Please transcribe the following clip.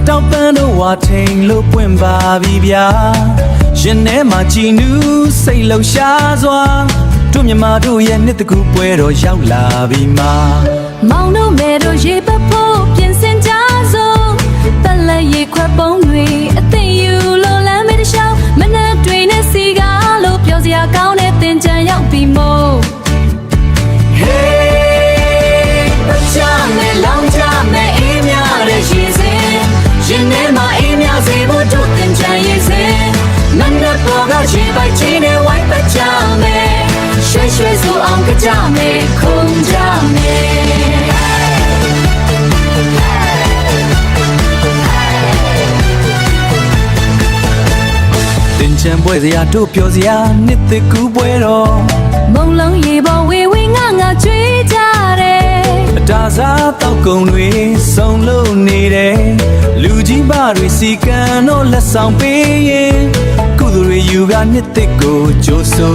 တောက်ပန်းတို့ဝါထိန်လို့ပွင့်ပါပြီဗျာရင်ထဲမှာကြည်နူးစိတ်လှုပ်ရှားစွာတို့မြမတို့ရဲ့နှစ်တကူပွဲတော်ရောက်လာပြီမှာမောင်တို့မဲတို့ရေပဖို့ပြင်ဆင်ကြစို့တက်လက်ရေခွက်ပုံးတွေအသိယူလို့လမ်းမေးတစ်လျှောက်မနှက်တွေနဲ့စီကားလို့ပြောစရာကောင်းတဲ့တင်ကြံရောက်ပြီမို့ Hey ပချမဲလောင်ချမဲအေးများတဲ့ရေစင်ရင်ထဲမှာအေးများစေဖို့တို့တင်ကြံရေးစင်မနှက်ပေါ်ကရေပိုက်ချင်းနဲ့ဝိုင်းပချမဲရွှေရွှေဆိုအောင်ကြမဲခုံကြမဲတင်ချံပွဲစရာတို့ပြောစရာနှစ်တကူပွဲတော်မုံလုံးရေပေါ်ဝေဝေငါကြွေးကြတယ်အတားစားတောက်ကုံတွေစုံလို့နေတယ်လူကြီးမတွေစီကံတော့လက်ဆောင်ပေးရင်ကုသိုလ်တွေယူကနှစ်တကိုကြိုးဆို